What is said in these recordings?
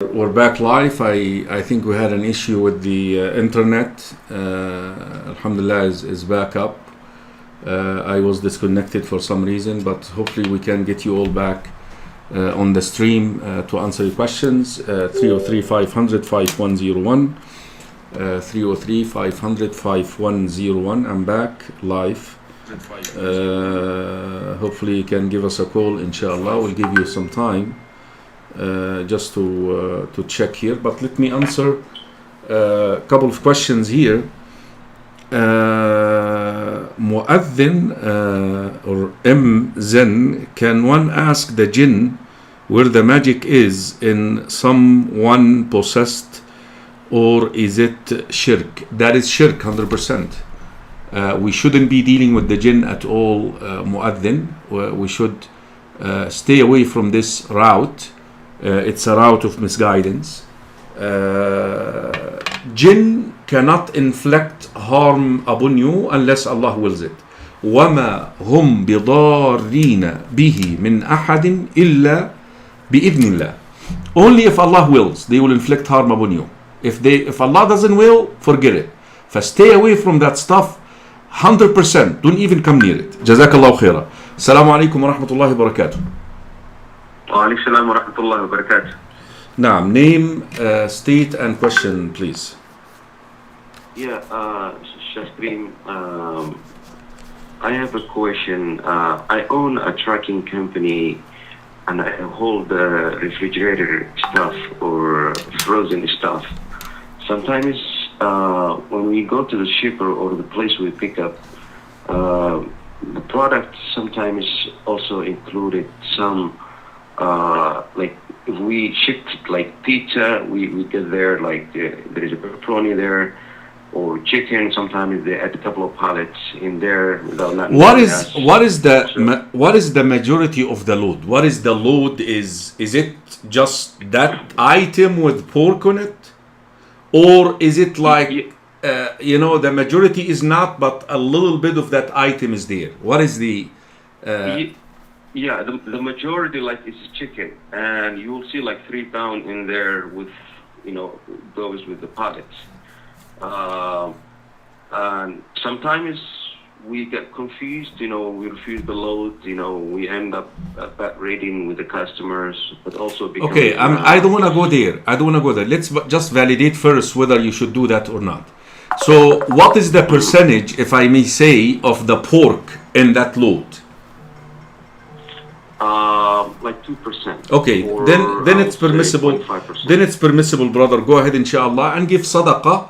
We're back live. I think we had an issue with the internet. Alhamdulillah is back up. I was disconnected for some reason, but hopefully we can get you all back on the stream to answer your questions. 303-500-5101. 303-500-5101. I'm back live. Hopefully you can give us a call, inshallah. We'll give you some time just to check here, but let me answer a couple of questions here. Mu'adhin or Zen, can one ask the jinn where the magic is in someone possessed, or is it shirk? That is shirk 100%. We shouldn't be dealing with the jinn at all, Mu'adhin. We should stay away from this route. It's a route of misguidance. Jinn cannot inflict harm upon you unless Allah wills it. وَمَا هُمْ بِضَارِّينَ بِهِ مِنْ أَحَدٍ إِلَّا بِإِذْنِ اللَّهِ. Only if Allah wills, they will inflict harm upon you. If Allah doesn't will, forget it. Stay away from that stuff 100%. Don't even come near it. Jazakallahu khaira. Assalamu alaikum wa rahmatullahi wa barakatuh. وعليكم السلام ورحمة الله وبركاته. Naam, name, state and question, please. Yeah, Shastrin, I have a question. I own a trucking company and I hold refrigerator stuff or frozen stuff. Sometimes when we go to the shipper or the place we pick up, the product sometimes also included some like if we shipped like pizza, we get there like there is a pepperoni there, or chicken. Sometimes they add a couple of pallets in there without not. What is the majority of the load? What is the load? Is it just that item with pork on it, or is it like the majority is not, but a little bit of that item is there? What is the Yeah, the majority like is chicken, and you will see like 3 pounds in there with, goes with the pallets. And sometimes we get confused, we refuse the load, we end up at bad rating with the customers, but also because... Okay, I don't want to go there. Let's just validate first whether you should do that or not. So what is the percentage, if I may say, of the pork in that load? Like 2%. Okay, then it's permissible. 0.5%. Then it's permissible, brother. Go ahead, inshallah, and give sadaqah,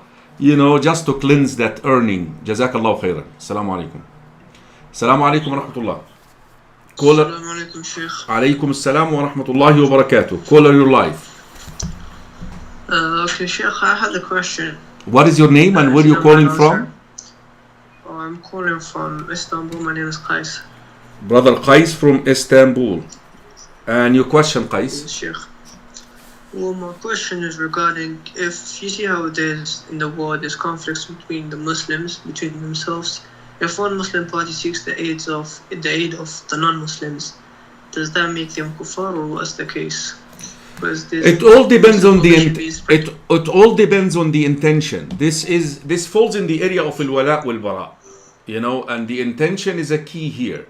just to cleanse that earning. Jazakallahu khairan. Assalamu alaikum. Assalamu alaikum wa rahmatullah. Assalamu alaikum, Sheikh. Alaikum assalam wa rahmatullahi wa barakatuh. Caller, your life. Okay, Sheikh, I had a question. What is your name and where are you calling from? I'm calling from Istanbul. My name is Qais. Brother Qais from Istanbul. And your question, Qais? Yes, Sheikh. Well, my question is regarding if you see how there's in the world there's conflicts between the Muslims, between themselves. If one Muslim party seeks the aid of the non-Muslims, does that make them kuffar, or what's the case? It all depends on it all depends on the intention. This falls in the area of al-wala wal-bara, and the intention is a key here.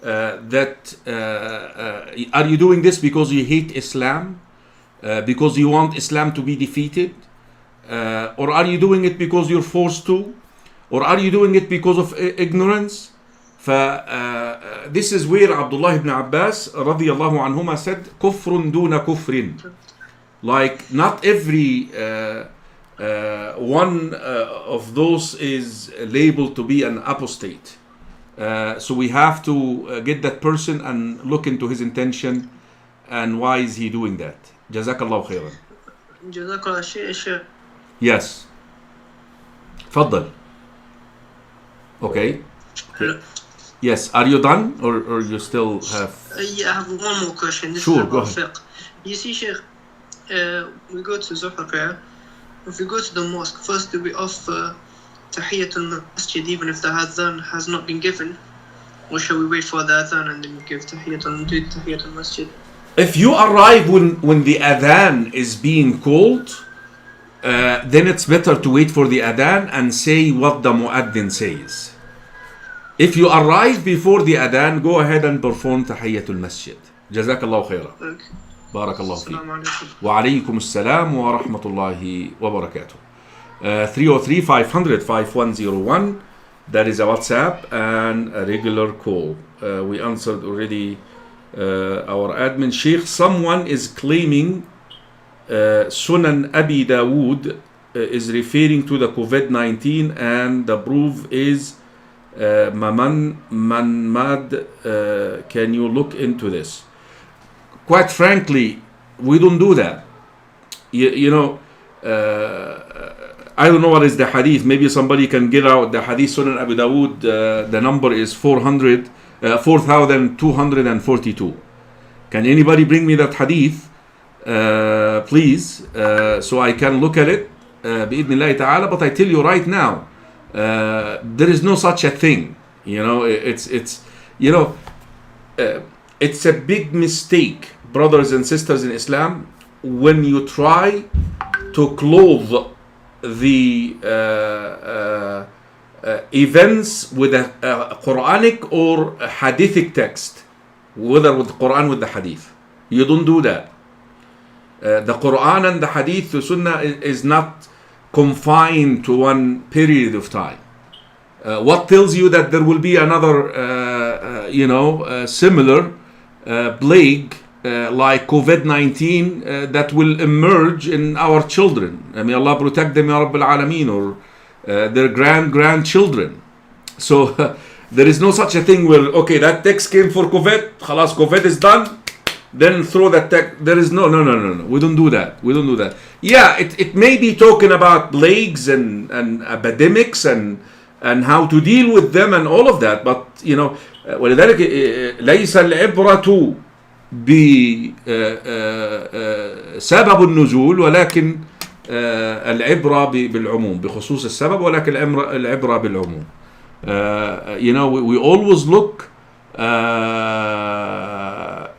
Are you doing this because you hate Islam, because you want Islam to be defeated, or are you doing it because you're forced to, or are you doing it because of ignorance? This is where Abdullah ibn Abbas radiyallahu anhuma said, kufrun duna kufrin. Like not every one of those is labeled to be an apostate. So we have to get that person and look into his intention and why is he doing that. Jazakallahu khairan. Jazakallah Sheikh. Yes. Faddal. Okay. Hello. Yes. Are you done or you still have? Yeah, I have one more question. This sure, is go ahead. You see, Sheikh, we go to Zuhr prayer. If we go to the mosque, first do we offer Tahiyatul Masjid even if the Adhan has not been given? Or shall we wait for the Adhan and then give Tahiyatul Masjid? If you arrive when the adhan is being called, then it's better to wait for the adhan and say what the muaddin says. If you arrive before the adhan, go ahead and perform tahiyyatul masjid. Jazakallahu khaira. Okay. Barakallahu feek. Assalamu alaikum. Wa alaykum assalam wa rahmatullahi wa barakatuh. 303-500-5101. That is a WhatsApp and a regular call. We answered already our admin. Sheikh, someone is claiming Sunan Abi Dawood is referring to the COVID-19 and the proof is Manmad. Can you look into this? Quite frankly, we don't do that. You know, I don't know what is the hadith. Maybe somebody can get out the hadith. Sunan Abi Dawood, the number is 4,242. Can anybody bring me that hadith, please, so I can look at it, bi'idhnillahi ta'ala. But I tell you right now, there is no such a thing. You know, it's a big mistake, brothers and sisters in Islam, when you try to clothe the events with a Quranic or a Hadithic text, whether with the Quran with the Hadith. You don't do that. The Quran and the Hadith, the Sunnah is not confined to one period of time. What tells you that there will be another, similar plague like COVID-19 that will emerge in our children? May Allah protect them, Ya Rabbil Alameen, or their grandchildren. So there is no such a thing where, okay, that text came for COVID, khalas, COVID is done, then throw that text. There is no. We don't do that. Yeah, it may be talking about plagues and epidemics and how to deal with them and all of that, but you know, ولذلك ليس العبرة بسبب النزول ولكن العبرة بالعموم، بخصوص السبب ولكن العبرة بالعموم. You know, we always look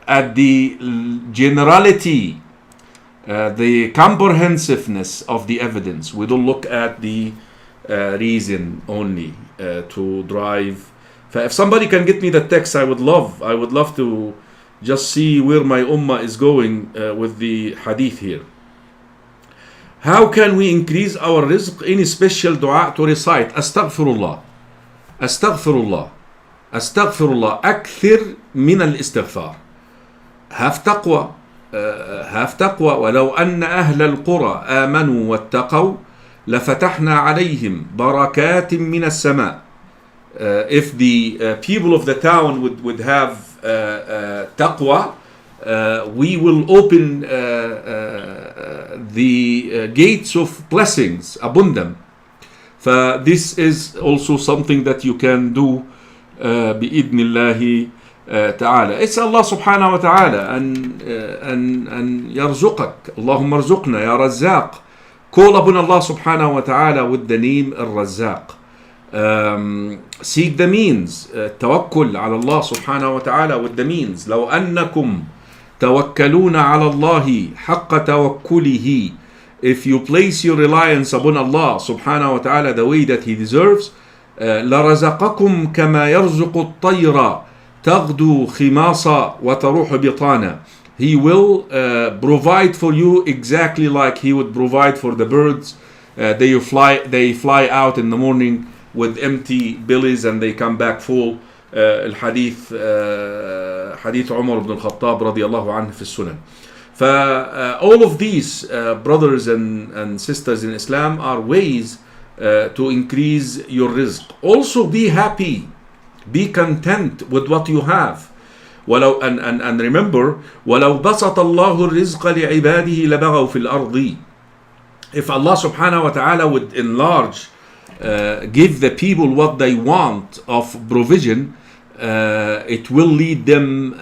at the generality, the comprehensiveness of the evidence. We don't look at the reason only to drive. If somebody can get me the text, I would love to just see where my ummah is going with the hadith here. How can we increase our rizq? Any special dua to recite? Astaghfirullah. Astaghfirullah. Astaghfirullah. Akthir min al-istighfar. Have taqwa. Have taqwa. ولو أن أهل القرى آمنوا واتقوا لفتحنا عليهم بركات من السماء. If the people of the town would have taqwa, we will open the gates of blessings, abundant. This is also something that you can do بإذن الله تعالى. It's Allah subhanahu wa ta'ala and يرزقك. اللهم ارزقنا يا رزاق. Call upon Allah subhanahu wa ta'ala with the name الرزاق. Seek the means. توكل على الله سبحانه وتعالى with the means. لو أنكم توكلون على الله حق توكله. If you place your reliance upon Allah subhanahu wa ta'ala the way that He deserves, لرزقكم كما يرزق الطير تغدو خماصا وتروح بطانا. He will provide for you exactly like He would provide for the birds. They fly out in the morning with empty bellies and they come back full. الحديث حديث عمر بن الخطاب رضي الله عنه في السنن. All of these brothers and sisters in Islam are ways to increase your rizq. Also be happy, be content with what you have. ولو and remember ولو بسط الله الرزق لعباده لبغوا في الأرض. If Allah subhanahu wa ta'ala would enlarge, give the people what they want of provision, it will lead them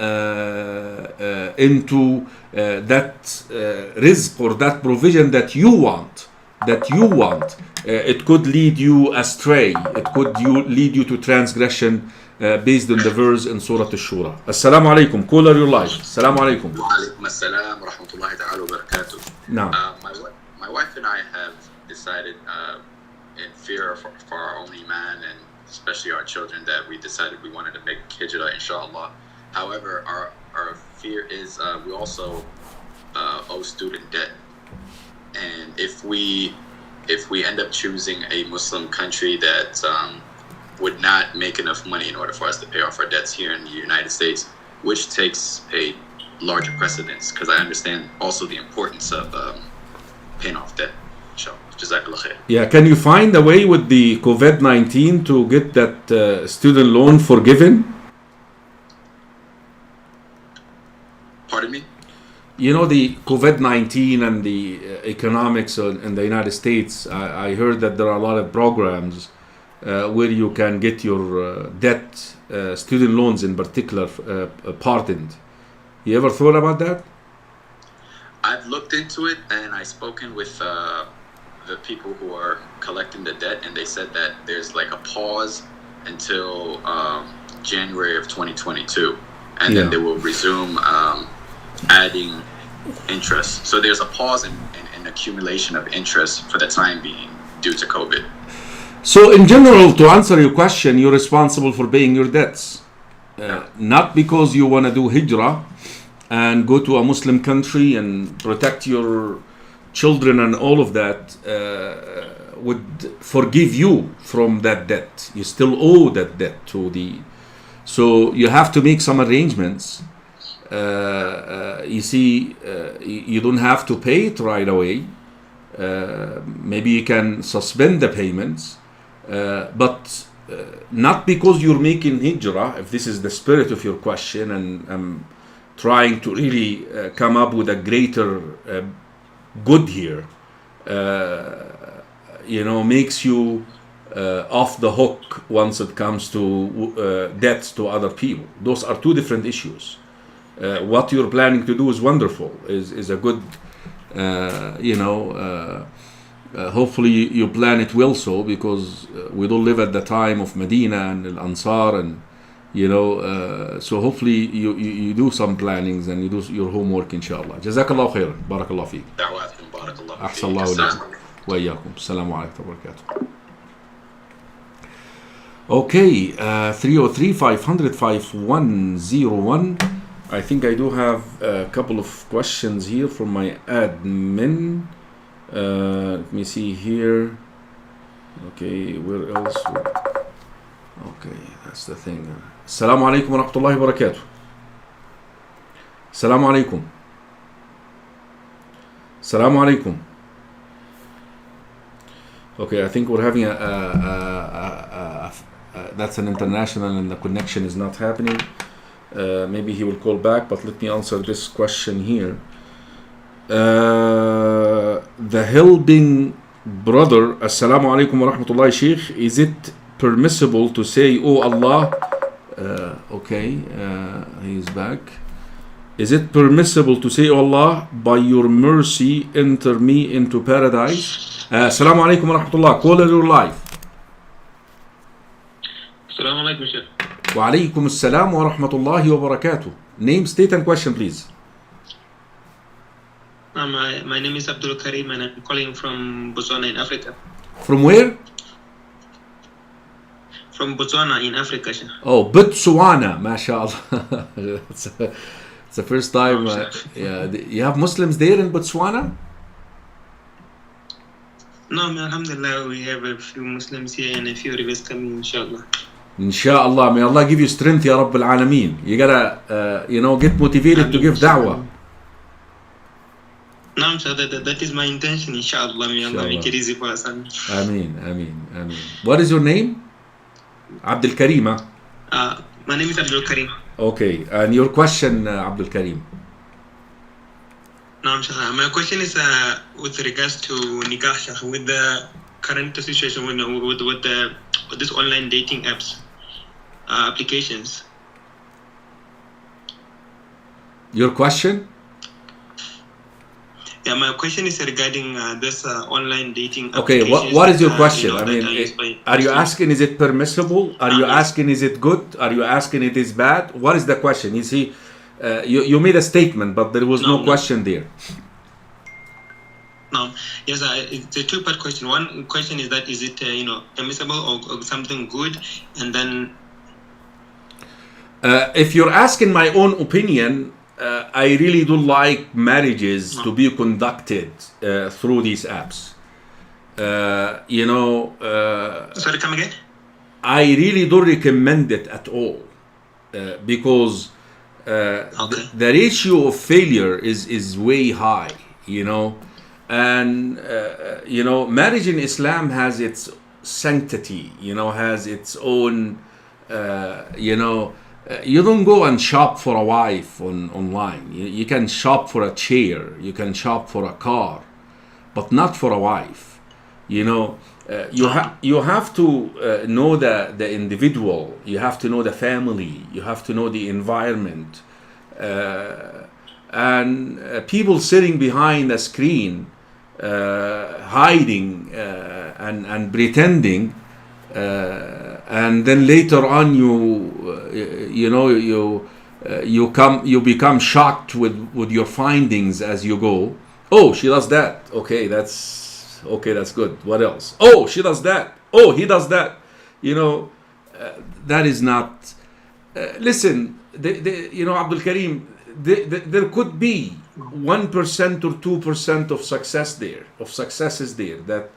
into that rizq or that provision that you want. that you want. It could lead you astray. It could lead you to transgression based on the verse in Surah Ash-Shura. Assalamu alaikum. Caller, your life. Assalamu alaikum. Waalaikum assalam wa rahmatullahi ta'ala wa barakatuh. Now, my wife and I have decided, in fear for our own iman and especially our children, that we decided we wanted to make hijrah, inshallah. However, our fear is we also owe student debt. And if we end up choosing a Muslim country that would not make enough money in order for us to pay off our debts here in the United States, which takes a larger precedence, because I understand also the importance of paying off debt. Inshallah. Jazakallah khair. yeah, can you find a way with the COVID-19 to get that student loan forgiven? Pardon me? You know, the COVID-19 and the economics in the United States, I heard that there are a lot of programs where you can get your debt, student loans in particular, pardoned. You ever thought about that? I've looked into it, and I've spoken with the people who are collecting the debt, and they said that there's like a pause until January of 2022, and then they will resume adding interest. So there's a pause in accumulation of interest for the time being due to COVID. So in general, to answer your question, you're responsible for paying your debts. Not because you want to do hijrah and go to a Muslim country and protect your children and all of that would forgive you from that debt. You still owe that debt to the... So you have to make some arrangements. You see, you don't have to pay it right away. Maybe you can suspend the payments. But not because you're making hijrah, if this is the spirit of your question, and I'm trying to really come up with a greater good here, makes you off the hook once it comes to debts to other people. Those are two different issues. What you're planning to do is wonderful, is a good, hopefully you plan it well, so because we don't live at the time of Medina and Al Ansar, and so hopefully you do some plannings and you do your homework, inshallah. Jazakallah khair. Barakallah feek. Da'watkum, barakallah feek. Ahsan Allahu alaykum wa iyyakum. Assalamu alaikum wa barakatuh. Okay, 303-500-5101. I think I do have a couple of questions here from my admin. Let me see here. Okay, where else? Okay, that's the thing. Assalamu alaikum wa rahmatullahi wa barakatuh. Assalamu alaikum. Assalamu alaikum. Okay, I think we're having that's an international and the connection is not happening. Maybe he will call back, but let me answer this question here. The Helbing brother, Assalamu alaikum wa rahmatullahi Sheikh, is it permissible to say, oh Allah, he's back. Is it permissible to say, oh Allah, by your mercy enter me into paradise? Assalamu alaikum wa rahmatullah, caller your life. Assalamu alaikum, Sheikh. Wa alaikum assalam wa rahmatullahi wa barakatuh. Name, state and question, please. My name is Abdul Karim and I'm calling from Botswana in Africa. From where? From Botswana in Africa, Sheikh. Oh, Botswana, mashallah. It's the first time. You have Muslims there in Botswana? No, alhamdulillah, we have a few Muslims here and a few rivers coming, inshallah. Inshallah, may Allah give you strength, Ya Rabb al-Alameen. You gotta, get motivated to give da'wah. No, sir, that is my intention, inshallah. May Allah make it easy for us. Ameen. What is your name? Abdul Karim, huh? My name is Abdul Karim. Okay, and your question, Abdul Karim? No, my question is with regards to nikah, with the current situation with this online dating apps, applications. Your question? Yeah, my question is regarding this online dating Okay, applications. what is your that, question? that I are mean, used by are you Muslims. asking is it permissible? Are you Yes. asking is it good? Are you asking it is bad? What is the question? You see, you made a statement, but there was no No. question there. No, yes, it's a two-part question. One question is that is it permissible or something good, and then If you're asking my own opinion, I really do like marriages to be conducted through these apps. sorry, come again. I really don't recommend it at all because Okay. the ratio of failure is way high, and marriage in Islam has its sanctity, has its own, you don't go and shop for a wife online. You can shop for a chair, you can shop for a car, but not for a wife. You have to know the individual. You have to know the family. You have to know the environment. And people sitting behind a screen, hiding and pretending, and then later on you become shocked with your findings as you go. Oh, she does that. Okay, that's good. What else? Oh, she does that. Oh, he does that. That is not. Listen, Abdul Karim, there could be 1% or 2% of success there, of successes there, that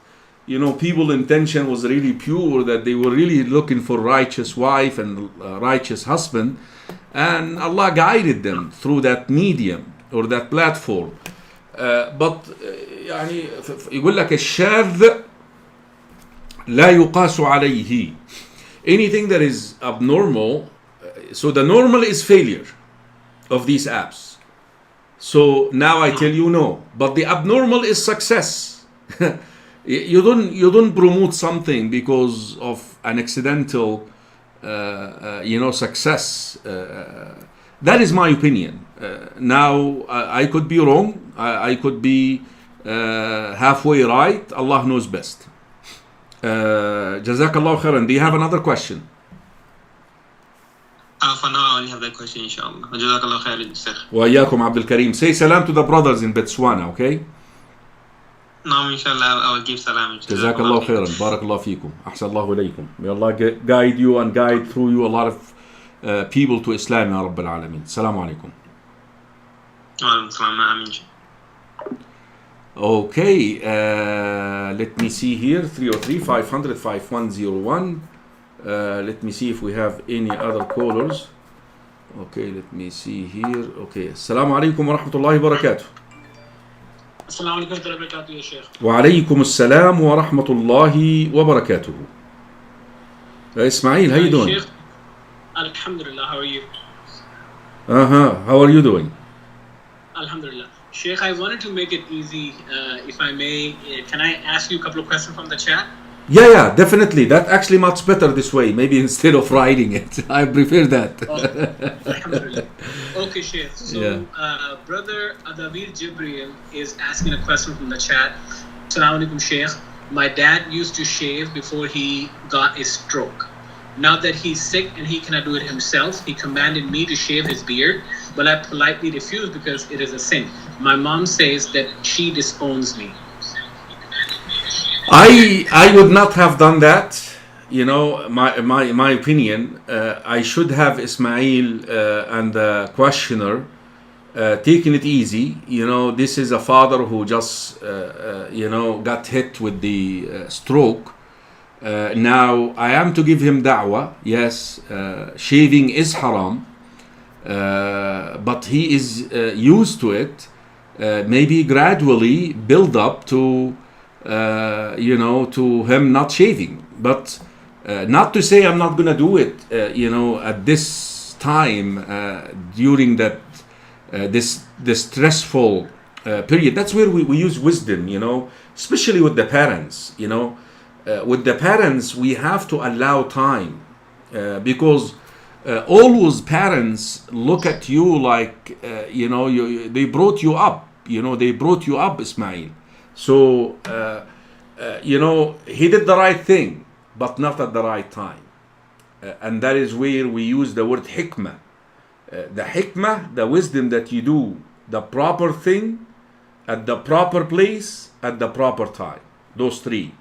people intention was really pure, that they were really looking for righteous wife and righteous husband, and Allah guided them through that medium or that platform. But يعني يقول لك الشاذ لا يقاس عليه. Anything that is abnormal, so the normal is failure of these apps. So now I tell you no, but the abnormal is success. You don't promote something because of an accidental success. That is my opinion. Now I could be wrong. I could be halfway right. Allah knows best. Jazakallah khairan. Do you have another question? For now, I only have that question, inshallah. Jazakallah khairan, Sheikh. وإياكم عبد الكريم. Say salam to the brothers in Botswana, okay? No, inshallah, I will give salam. Jazakallah khairan. Barakallah fikum. Ahsan Allahu ilaykum. May Allah guide you and guide through you a lot of people to Islam, Ya Rabbil Alameen. Assalamu alaikum. Okay, let me see here. 303-500-5101. Let me see if we have any other callers. Okay, let me see here. Okay, Assalamu alaikum wa rahmatullahi wa barakatuh. Assalamu alaikum wa barakatuh, ya Sheikh. Wa alaikum assalam wa rahmatullahi wa barakatuh. Ismail, how you doing? Sheikh, alhamdulillah, how are you? How are you doing? Alhamdulillah. Sheikh, I wanted to make it easy, if I may. Can I ask you a couple of questions from the chat? Yeah, definitely. That actually much better this way. Maybe instead of writing it, I prefer that. Alhamdulillah. Okay, Sheikh. So, brother Adavir Jibril is asking a question from the chat. Assalamu alaikum, Sheikh. My dad used to shave before he got a stroke. Now that he's sick and he cannot do it himself, he commanded me to shave his beard, but I politely refused because it is a sin. My mom says that she disowns me. I would not have done that. My opinion, I should have Ismail and the questioner taken it easy. This is a father who just got hit with the stroke. Now I am to give him da'wah. Yes, shaving is haram, but he is used to it. Maybe gradually build up to to him not shaving, but not to say I'm not gonna do it at this time during that this stressful period. That's where we use wisdom, especially with the parents. With the parents we have to allow time, because always parents look at you like they brought you up. they brought you up, Ismail. So, he did the right thing, but not at the right time. And that is where we use the word hikmah. The hikmah, the wisdom that you do the proper thing at the proper place at the proper time. Those three.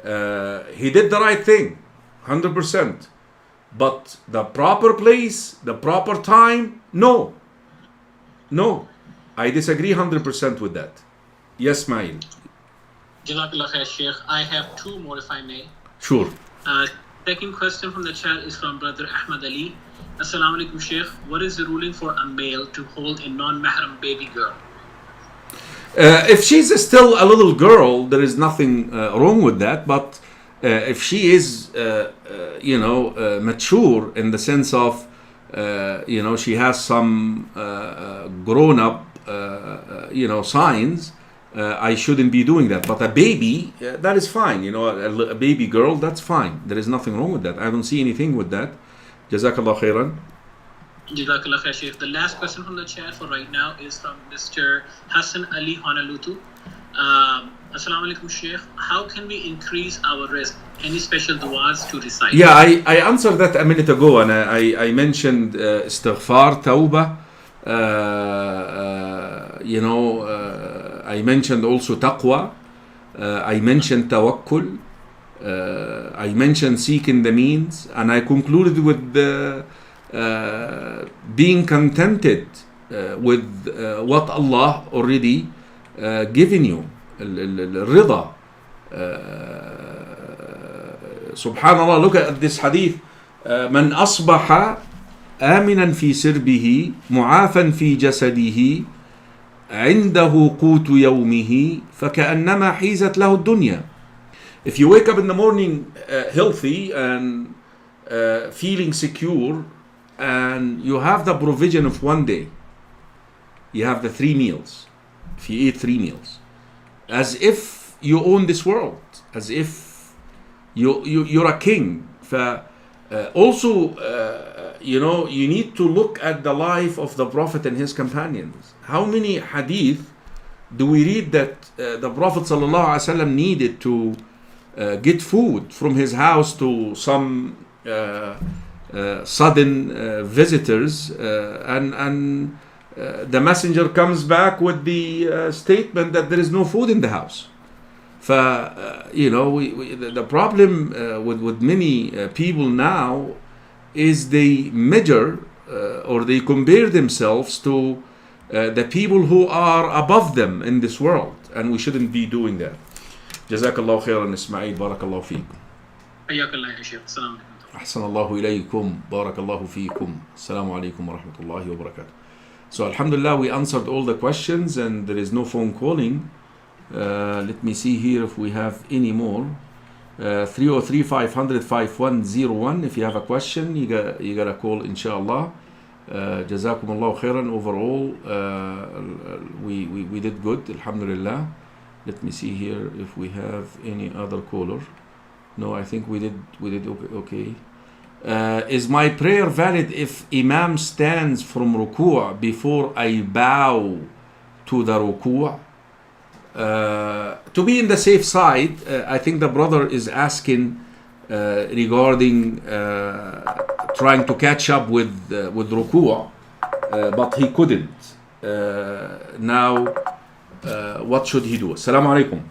He did the right thing, 100%. But the proper place, the proper time, no. I disagree 100% with that. Yes, Mail. Jazakallah khair, Sheikh. I have two more, if I may. Sure. Second question from the chat is from Brother Ahmad Ali. Assalamu alaikum, Sheikh. What is the ruling for a male to hold a non-mahram baby girl? If she's still a little girl, there is nothing wrong with that. But if she is, mature in the sense of, she has some grown-up, signs, I shouldn't be doing that. But a baby, that is fine. A baby girl, that's fine. There is nothing wrong with that. I don't see anything with that. Jazakallah khairan. Jazakallah khair, Sheikh. The last question from the chat for right now is from Mr. Hassan Ali Honolulu. Assalamu alaikum, Sheikh. How can we increase our rizq? Any special du'as to recite? Yeah, I answered that a minute ago, and I mentioned istighfar, tawbah. I mentioned also taqwa. I mentioned tawakkul. I mentioned seeking the means, and I concluded with being contented with what Allah already given you. الرضا. Subhanallah, look at this hadith. من أصبح آمنا في سربه معافا في جسده عنده قوت يومه فكأنما حيزت له الدنيا. If you wake up in the morning healthy and feeling secure, and you have the provision of one day, you have the 3 meals. If you eat 3 meals, as if you own this world, as if you're a king. Also, you need to look at the life of the Prophet and his companions. How many hadith do we read that the Prophet ﷺ needed to get food from his house to some sudden visitors, and the messenger comes back with the statement that there is no food in the house. The problem with many people now is they measure or they compare themselves to the people who are above them in this world, and we shouldn't be doing that. Jazakallah khairan, Ismail. Barakallahu feekum. Hayyakallah ya Sheikh. Assalamu alaikum. Ahsanallahu ilaykum. Barakallahu feekum. Assalamu alaikum wa rahmatullahi wa barakatuh. So alhamdulillah, we answered all the questions and there is no phone calling. Let me see here if we have any more. 303-500-5101. If you have a question, you gotta call, inshallah. Jazakumullahu khairan. Overall, we did good, alhamdulillah. Let me see here if we have any other caller. No, I think we did okay. Is my prayer valid if Imam stands from ruku' before I bow to the ruku'? To be in the safe side, I think the brother is asking regarding trying to catch up with ruku', but he couldn't. Now, what should he do? Assalamu alaikum.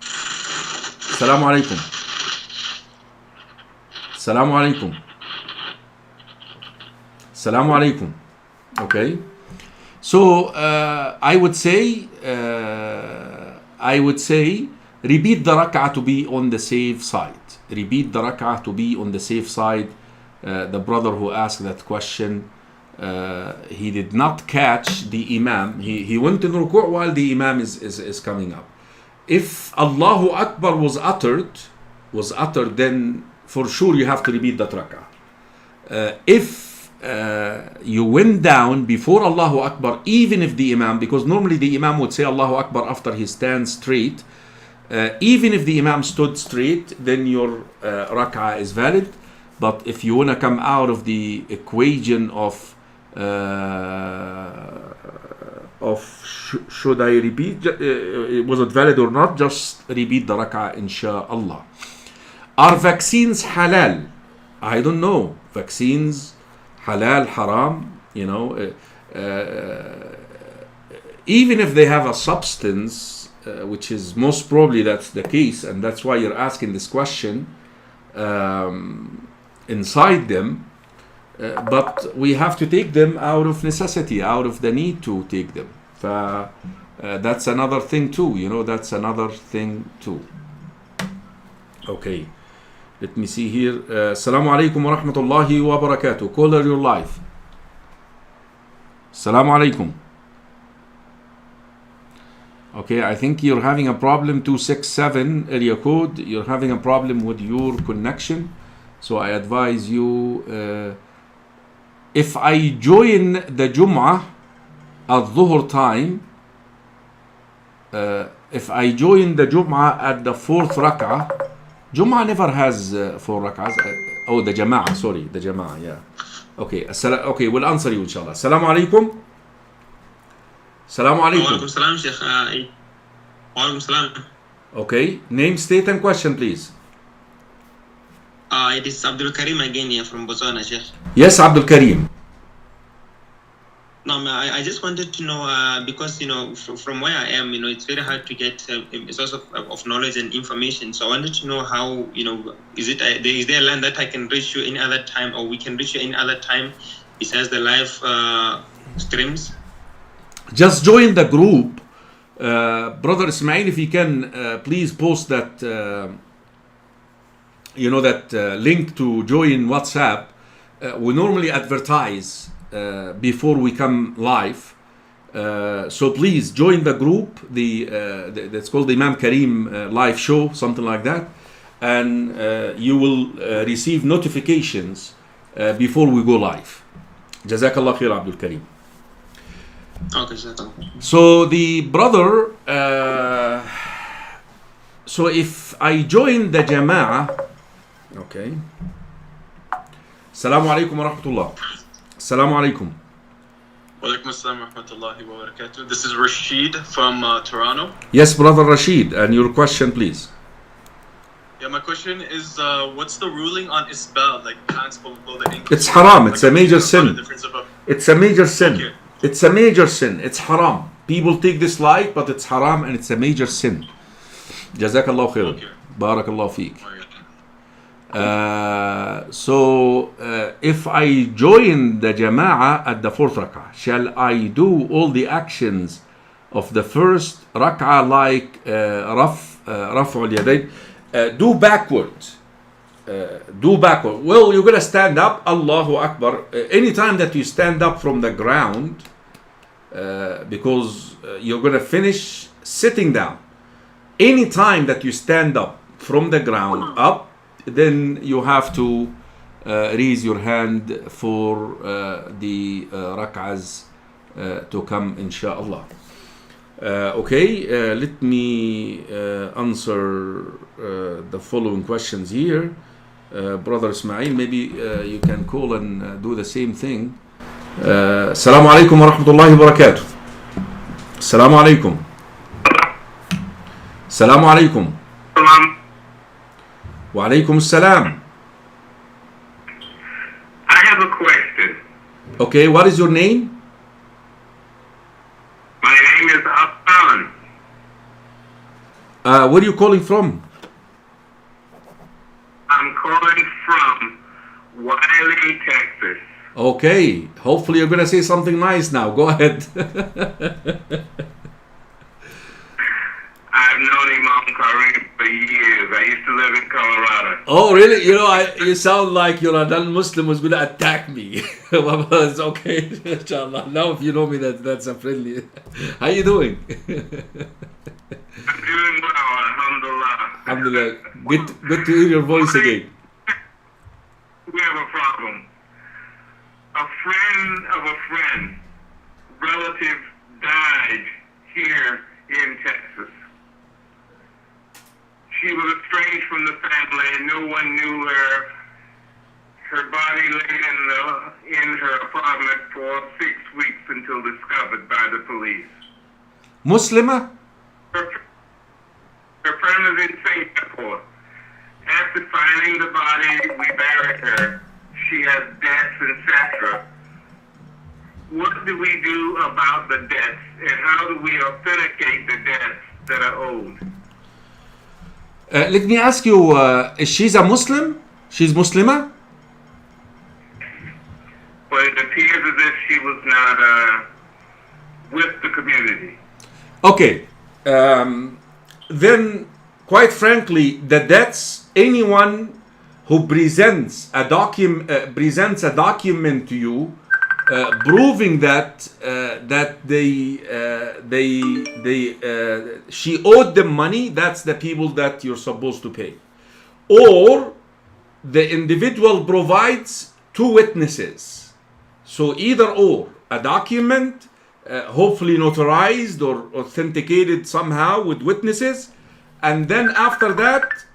Assalamu alaikum. Assalamu alaikum. Assalamu alaikum. Okay. So I would say repeat the rak'ah to be on the safe side. Repeat the rak'ah to be on the safe side. The brother who asked that question, he did not catch the Imam. He went in ruku' while the Imam is coming up. If Allahu Akbar was uttered, then for sure you have to repeat that rak'ah. If you went down before Allahu Akbar, even if the Imam, because normally the Imam would say Allahu Akbar after he stands straight, even if the Imam stood straight, then your rak'ah is valid. But if you want to come out of the equation of of should I repeat, was it valid or not, just repeat the rak'ah inshallah. Are vaccines halal? I don't know. Vaccines halal, haram, even if they have a substance, which is most probably that's the case, and that's why you're asking this question, inside them, but we have to take them out of necessity, out of the need to take them. That's another thing too, that's another thing too. Okay, let me see here. Assalamu alaikum wa rahmatullahi wa barakatuh. Caller, you're live. Assalamu alaikum. Okay, I think you're having a problem, 267 area code. You're having a problem with your connection. So I advise you, if I join the Jum'ah at Dhuhr time, if I join the Jum'ah at the fourth rak'ah, Jum'ah never has 4 rak'ahs. The Jama'ah, sorry, the Jama'ah, yeah. Okay, okay, we'll answer you inshallah. Assalamu alaikum. Assalamu alaikum. Walaikum salam, Sheikh. Walaikum salam. Okay, name, state and question please. It is Abdul Karim again here from Botswana, Sheikh. Yes, Abdul Karim. No, I just wanted to know, because, from where I am, it's very hard to get a source of knowledge and information. So I wanted to know how, is there a line that I can reach you any other time, or we can reach you any other time besides the live streams? Just join the group. Brother Ismail, if you can, please post that, that link to join WhatsApp. We normally advertise before we come live, so please join the group. That's called the Imam Karim live show, something like that, and you will receive notifications before we go live. Jazakallah khair, Abdul Karim. Okay, so the brother, so if I join the Jama'ah, okay. Assalamu alaikum wa rahmatullah. Assalamu alaikum. Walaikum assalam wa rahmatullahi wa barakatuh. This is Rashid from Toronto. Yes, brother Rashid, and your question please. Yeah, my question is, what's the ruling on isbal, like pants below the ankle? It's haram. It's a major sin. It's a major sin. Okay. It's a major sin. It's haram. People take this light, but it's haram and it's a major sin. Jazakallah khair. Okay. Barakallah feek. So if I join the Jama'ah at the fourth rak'ah, shall I do all the actions of the first rak'ah like raf'ul yadayn? Do backwards. Do backward. Well, you're going to stand up. Allahu Akbar. Anytime that you stand up from the ground, because you're going to finish sitting down. Anytime that you stand up from the ground up, then you have to raise your hand for the rak'ahs to come, inshallah. Okay, let me answer the following questions here. Brother Ismail, maybe you can call and do the same thing. Assalamu alaikum wa rahmatullahi wa barakatuh. Assalamu alaikum. Assalamu alaikum. Wa alaikum assalam. I have a question. Okay, what is your name? My name is Afan. Where are you calling from? I'm calling from Wiley, Texas. Okay, hopefully you're going to say something nice now. Go ahead. I've known Imam Karim for years. I used to live in Colorado. Oh, really? You sound like you're a non-Muslim who's going to attack me. It's okay, inshallah. Now if you know me, that's a friendly. How you doing? I'm doing well, alhamdulillah. Alhamdulillah. Good to hear your voice again. We have a problem. A friend of a friend, relative, died here in Texas. She was estranged from the family and no one knew her. her body laid in her apartment for 6 weeks until discovered by the police. Muslima? Her friend is in Singapore. After finding the body, we buried her. She has debts, etc. What do we do about the debts, and how do we authenticate the debts that are owed? Let me ask you, is she's a Muslim? She's Muslima? But it appears as if she was not with the community. Okay. Then, quite frankly, the debts, anyone who presents a document to you proving that she owed them money, that's the people that you're supposed to pay. Or the individual provides two witnesses. So either or, a document hopefully notarized or authenticated somehow with witnesses, and then after that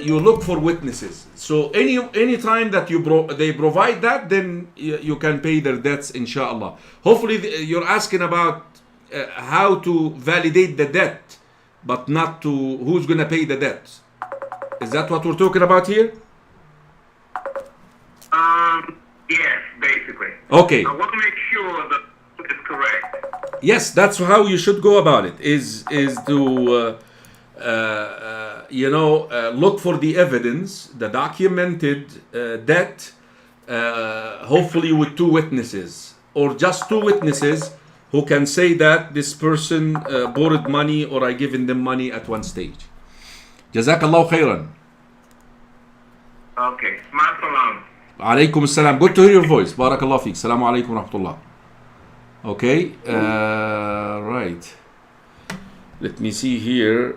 you look for witnesses. So any time that they provide that, then you can pay their debts, inshallah. Hopefully you're asking about how to validate the debt, but not to who's going to pay the debt. Is that what we're talking about here? Yes, basically. Okay. I want to make sure that it's correct. Yes, that's how you should go about it. Is to look for the evidence, the documented debt, hopefully with two witnesses, or just two witnesses who can say that this person borrowed money or I given them money at one stage. Jazakallah khairan. Okay. Ma salam. Alaykum salam. Good to hear your voice. Barakallah feek. Assalamu alaikum wa rahmatullah. Okay. Right. Let me see here.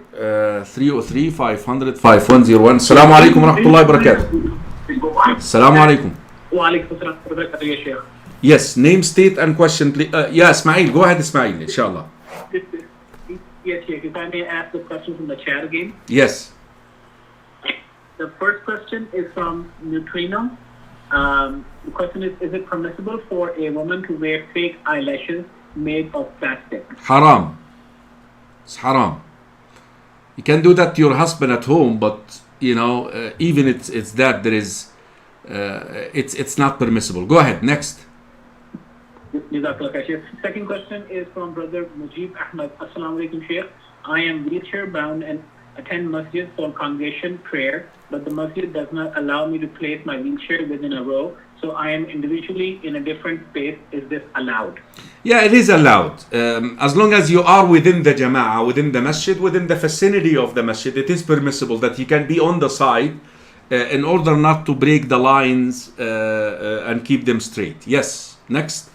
303 500 5101. Assalamu alaikum wa rahmatullahi wa barakatuh. Assalamu alaikum. Wa alaikum assalam wa barakatuh, ya Sheikh. Yes, name, state, and question, please. Yeah, Ismail. Go ahead, Ismail, inshallah. Yes, Sheikh. If I may ask the question from the chat again. Yes. The first question is from Neutrino. The question is it permissible for a woman to wear fake eyelashes made of plastic? Haram. It's haram. You can do that to your husband at home, but even it's that there is, it's not permissible. Go ahead. Next. Second question is from Brother Mujib Ahmad. Assalamu alaikum, Sheikh. I am wheelchair bound and attend masjid for congregation prayer, but the masjid does not allow me to place my wheelchair within a row, so I am individually in a different space. Is this allowed? Yeah, it is allowed. As long as you are within the jama'ah, within the masjid, within the vicinity of the masjid, it is permissible that you can be on the side in order not to break the lines and keep them straight. Yes. Next.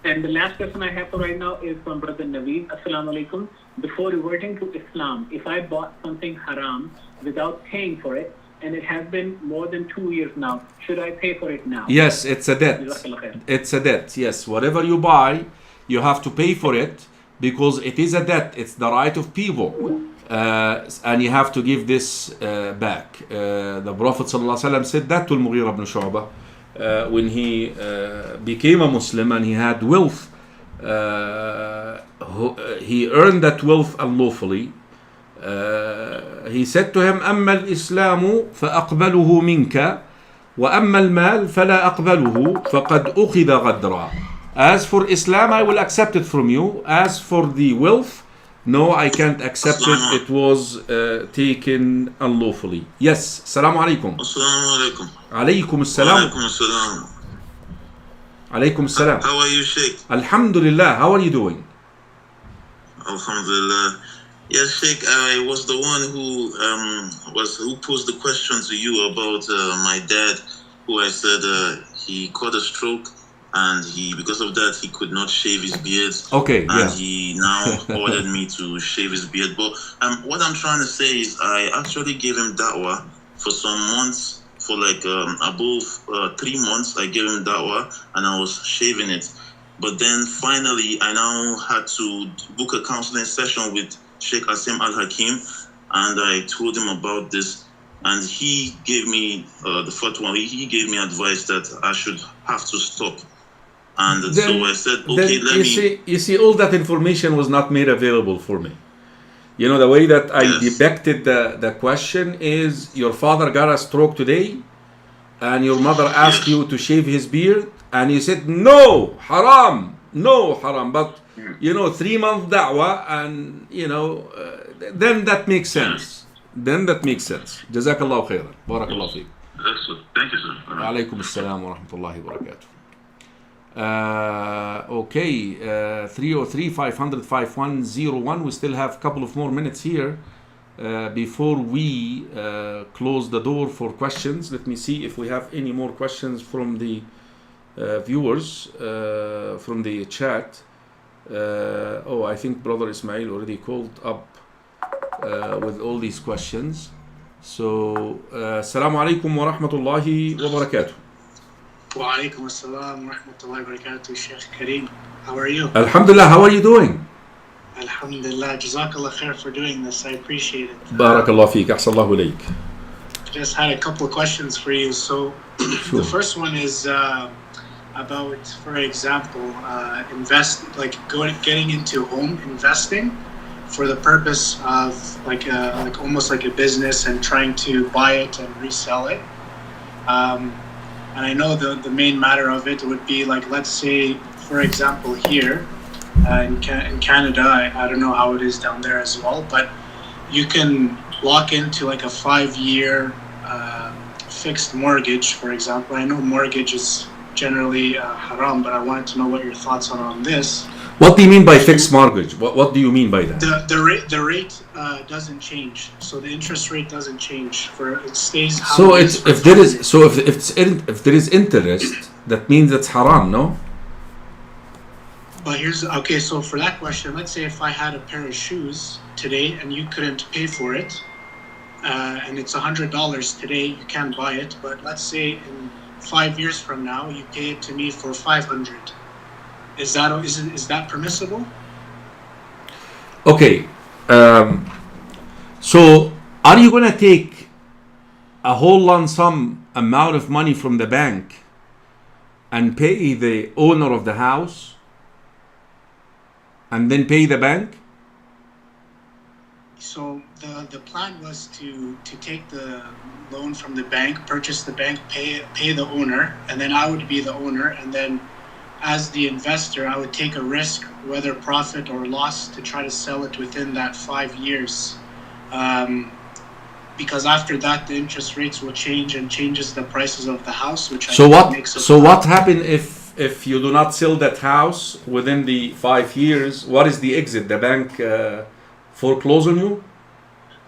And the last question I have for right now is from Brother Naveed. Assalamu alaikum. Before reverting to Islam, if I bought something haram without paying for it, and it has been more than 2 years now, should I pay for it now? Yes, it's a debt. It's a debt. Yes, whatever you buy, you have to pay for it because it is a debt. It's the right of people, and you have to give this back. The Prophet ﷺ said that to Al-Mughira ibn Shu'bah when he became a Muslim and he had wealth. He earned that wealth unlawfully. He said to him, أما الإسلام فأقبله منك وأما المال فلا أقبله فقد أخذ غدرا. As for Islam, I will accept it from you. As for the wealth, no, I can't accept it. It was taken unlawfully. Yes. Assalamu alaikum. Assalamu alaikum. Alaykum assalam. Alaikum assalam. Alaykum assalam. How are you, Sheikh? Alhamdulillah. How are you doing? Alhamdulillah. Yes, Sheikh, I was the one who posed the question to you about my dad, who I said he caught a stroke, and because of that he could not shave his beard. Okay, and he now ordered me to shave his beard. But what I'm trying to say is I actually gave him da'wah for some months, for like above 3 months. I gave him da'wah and I was shaving it. But then finally I now had to book a counseling session with Sheikh Asim Al-Hakim, and I told him about this. and he gave me the fatwa. He gave me advice that I should have to stop. And Then, so I said, okay, then let me. you see, all that information was not made available for me. You know, the way that I Yes. depicted the question is, your father got a stroke today, and your mother asked Yes. you to shave his beard, and you said, no, haram, no, haram. But, you know, 3-month da'wah, and, you know, then that makes sense. Then that makes sense. Jazakallah khairan. Barakallah feek. That's it. Thank you, sir. Alaikum assalam wa rahmatullahi wa barakatuh. Okay, 303-500-5101. We still have a couple of more minutes here before we close the door for questions. Let me see if we have any more questions from the viewers from the chat. I think Brother Ismail already called up with all these questions. So, Assalamu alaikum wa rahmatullahi wa barakatuh. Wa alaikum assalam wa rahmatullahi wa barakatuh, Sheikh Karim. How are you? Alhamdulillah, how are you doing? Alhamdulillah, Jazakallah khair for doing this. I appreciate it. Barakallah feek, ahsallahu alayk. Just had a couple of questions for you. So, Sure. the first one is about, for example, getting into home investing for the purpose of like almost like a business and trying to buy it and resell it. And I know the main matter of it would be like, let's say, for example, here in Canada, I don't know how it is down there as well, but you can lock into like a 5-year fixed mortgage, for example. I know mortgage is generally haram, but I wanted to know what your thoughts are on this. What do you mean by fixed mortgage? What do you mean by that? The rate doesn't change, so the interest rate doesn't change. It stays how So it is for if there 5 is years. if there is interest, that means it's haram, no? But so for that question, let's say if I had a pair of shoes today and you couldn't pay for it, and it's $100 today, you can't buy it. But let's say in 5 years from now, you pay it to me for 500. Is that permissible? Okay. So are you gonna take a whole lump sum amount of money from the bank and pay the owner of the house and then pay the bank? So the plan was to take the loan from the bank, purchase the bank, pay the owner, and then I would be the owner, and then as the investor, I would take a risk, whether profit or loss, to try to sell it within that 5 years. Because after that, the interest rates will change and changes the prices of the house, which I think makes it. So what happens if you do not sell that house within the 5 years? What is the exit? The bank foreclose on you?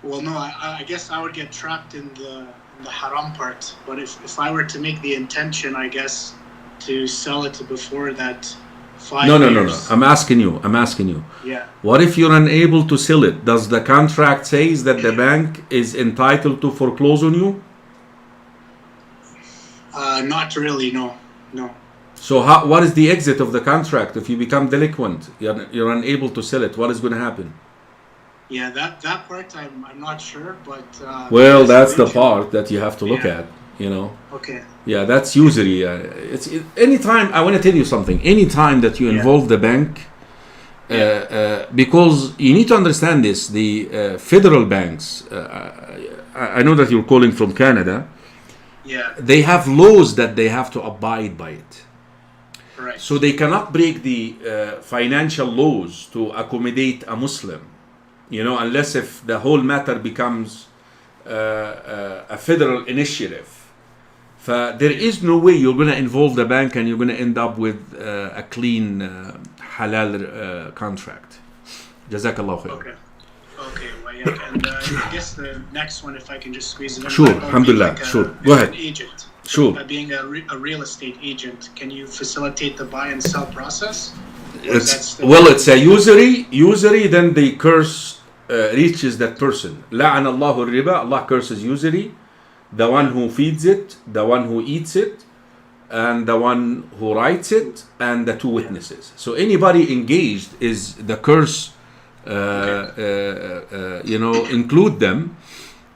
Well, no, I guess I would get trapped in the haram part. But if I were to make the intention, I guess, to sell it before that 5 No. years. I'm asking you. Yeah. What if you're unable to sell it? Does the contract says that the bank is entitled to foreclose on you? Not really, no. So what is the exit of the contract if you become delinquent? You're unable to sell it. What is going to happen? Yeah, that part I'm not sure, but Well, that's the part that you have to look at. You know. Okay. Yeah, that's usury. Anytime, I want to tell you something. Anytime that you involve the bank, because you need to understand this, the federal banks, I know that you're calling from Canada, they have laws that they have to abide by it. Right. So they cannot break the financial laws to accommodate a Muslim, unless if the whole matter becomes a federal initiative. There is no way you're going to involve the bank and you're going to end up with a clean halal contract. Jazakallah khair. Okay, well, yeah, and I guess the next one, if I can just squeeze it in. Sure, alhamdulillah, sure. Go ahead. An agent. Sure. Being a real estate agent, can you facilitate the buy and sell process? It's a usury, then the curse reaches that person. لعن الله الربا, Allah curses usury, the one who feeds it, the one who eats it, and the one who writes it, and the two witnesses. So anybody engaged is the curse, include them.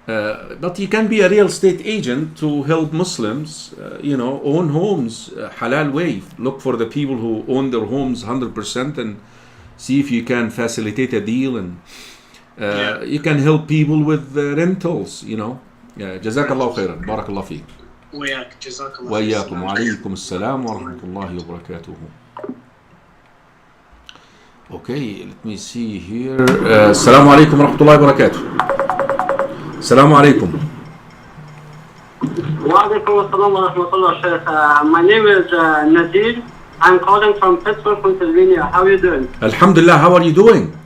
But you can be a real estate agent to help Muslims, own homes, halal way. Look for the people who own their homes 100% and see if you can facilitate a deal, and you can help people with rentals, جزاك الله خيرا. بارك الله فيك. وياك جزاك الله. وإياكم. وعليكم السلام ورحمة الله وبركاته. Okay, let me see here. السلام عليكم ورحمة الله وبركاته. السلام عليكم. وعليكم السلام ورحمة الله شيخ. My name is Nadir. I'm calling from Pittsburgh, Pennsylvania. How are you doing? Alhamdulillah, how are you doing?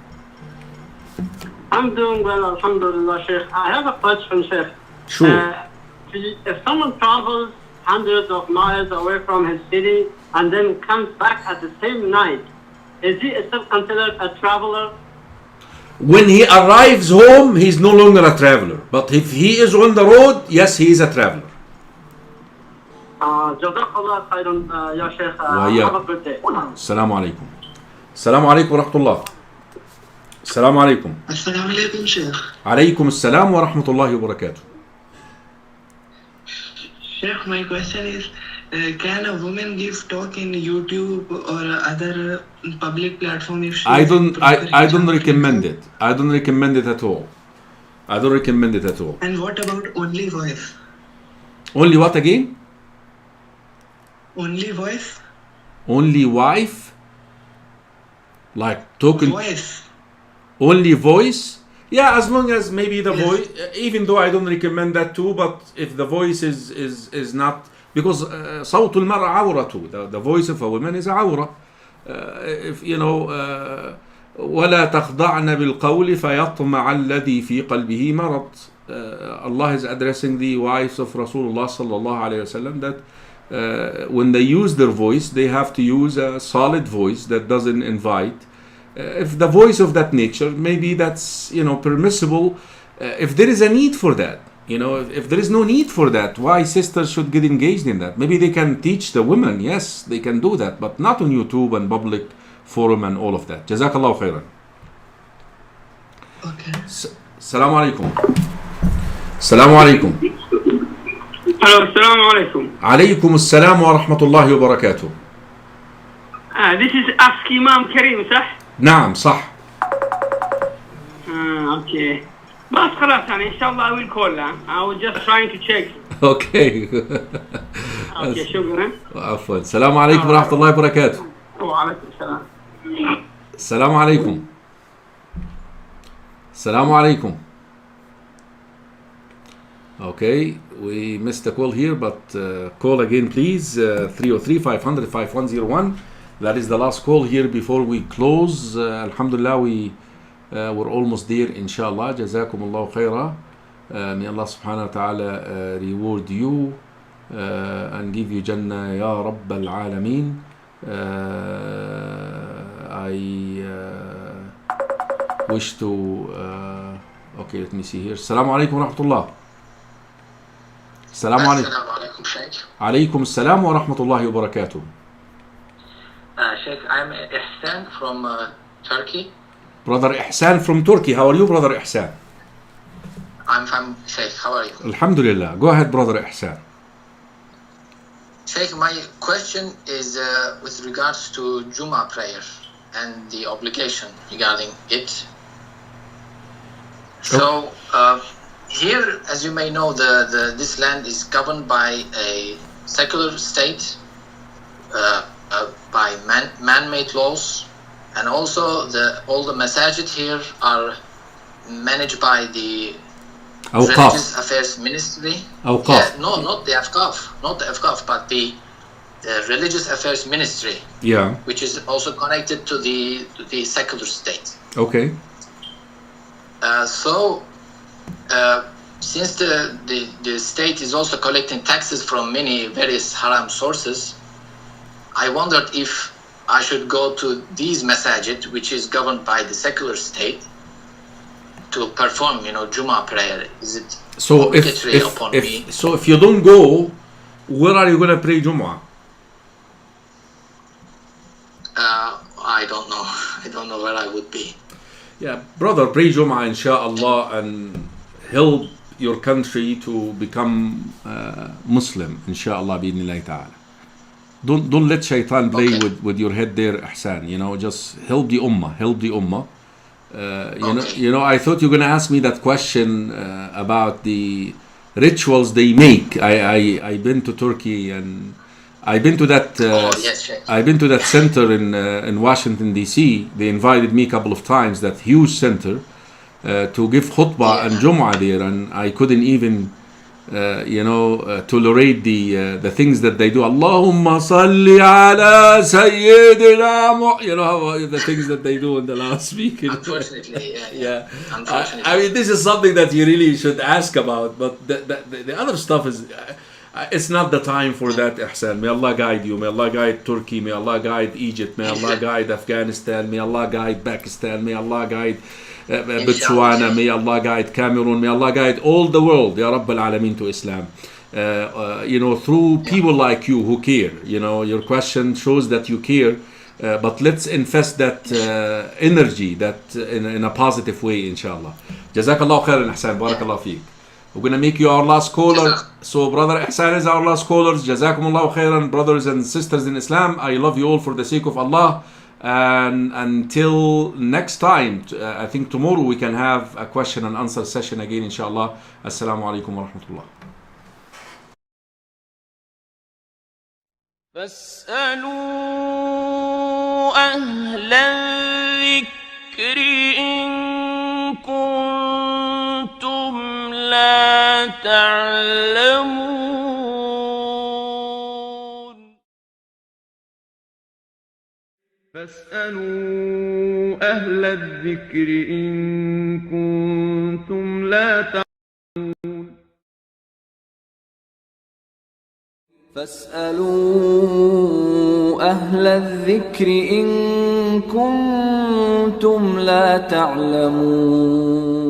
I'm doing well, alhamdulillah, Sheikh. I have a question, Sheikh. Sure. If someone travels hundreds of miles away from his city and then comes back at the same night, is he still considered a traveler? When he arrives home, he's no longer a traveler. But if he is on the road, yes, he is a traveler. Jazakallah khairan, ya Sheikh. وإياك. Have a good day. السلام عليكم. السلام عليكم ورحمة الله. السلام عليكم. السلام عليكم شيخ. عليكم السلام ورحمة الله وبركاته. Sheikh, my question is, can a woman give talk in YouTube or other public platform if she I don't recommend it. I don't recommend it at all. I don't recommend it at all. And what about only voice? Only what again? Only voice? Only wife? Like talking? Voice. Only voice? Yeah, as long as maybe the voice, even though I don't recommend that too, but if the voice is not, because صوت المرأة عورة, the voice of a woman is عورة. If ولا تخضعن بالقول فيطمع الذي في قلبه مرض. Allah is addressing the wives of Rasulullah sallallahu alayhi wasallam that when they use their voice, they have to use a solid voice that doesn't invite. If the voice of that nature, maybe that's permissible. If there is a need for that, if there is no need for that, why sisters should get engaged in that? Maybe they can teach the women. Yes, they can do that, but not on YouTube and public forum and all of that. Jazakallah khairan. Okay. Assalamu alaikum. Assalamu alaikum. Hello, assalamu alaikum. Alaykum assalam wa rahmatullahi wa barakatuh. This is Ask Imam Karim, صح؟ نعم صح. Okay. بس خلاص يعني إن شاء الله I will call. I was just trying to check. Okay. Okay, شكرا. عفوا. السلام عليكم ورحمة الله وبركاته. وعليكم السلام. السلام عليكم. السلام عليكم. Okay, we missed a call here, but call again please. 303-500-5101. That is the last call here before we close. Alhamdulillah, we're almost there, inshallah. Jazakumullahu khaira. May Allah subhanahu wa ta'ala reward you and give you Jannah ya Rabbal Alameen. I wish to okay, let me see here. Assalamu alaikum wa rahmatullah. Assalamu alaikum. Assalamu alaikum, Sheikh. Alaikum assalam wa rahmatullahi wa barakatuh. Sheikh, I'm Ihsan from Turkey. Brother Ihsan from Turkey. How are you, Brother Ihsan? I'm fine, Sheikh. How are you? Alhamdulillah. Go ahead, Brother Ihsan. Sheikh, my question is with regards to Jummah prayer and the obligation regarding it. So, here, as you may know, this land is governed by a secular state, by man-made laws, and also all the masajid here are managed by the Religious Affairs Ministry. Yeah, no, not the Awqaf, but the Religious Affairs Ministry. Yeah. Which is also connected to the secular state. Okay. Since the state is also collecting taxes from many various haram sources, I wondered if I should go to these masajid, which is governed by the secular state, to perform, Jummah prayer. Is it obligatory upon me? So if you don't go, where are you going to pray Jummah? I don't know. I don't know where I would be. Yeah, brother, pray Jummah inshallah and help your country to become Muslim, inshallah, bi'idhnillahi ta'ala. Don't let shaitan play with your head there, Ihsan. You know, just help the ummah, help the ummah. You know, I thought you were gonna ask me that question about the rituals they make. I been to Turkey, and I've been to that. I've been to that center in Washington D.C. They invited me a couple of times. That huge center to give khutbah and Jum'ah there, and I couldn't even tolerate the things that they do. Allahumma salli ala sayyidina, the things that they do in the loudspeaker. Unfortunately, yeah. Unfortunately. I mean, this is something that you really should ask about, but the other stuff is it's not the time for that, Ihsan. May Allah guide you. May Allah guide Turkey. May Allah guide Egypt. May Allah guide Afghanistan. May Allah guide Pakistan. May Allah guide Botswana. May Allah guide Cameroon. May Allah guide all the world, Ya Rabb al-Alameen, to Islam. Through people like you who care. Your question shows that you care, but let's invest that energy that in a positive way, inshallah. Jazakallah khairan, Ihsan. Barakallah feek. We're going to make you our last caller. So Brother Ihsan is our last caller. Jazakumullah khairan, brothers and sisters in Islam. I love you all for the sake of Allah. And until next time, I think tomorrow we can have a question and answer session again, inshallah. Assalamu alaikum wa rahmatullah. فاسألوا أهل الذكر إن كنتم لا تعلمون فاسألوا أهل الذكر إن كنتم لا تعلمون فاسألوا أهل الذكر إن كنتم لا تعلمون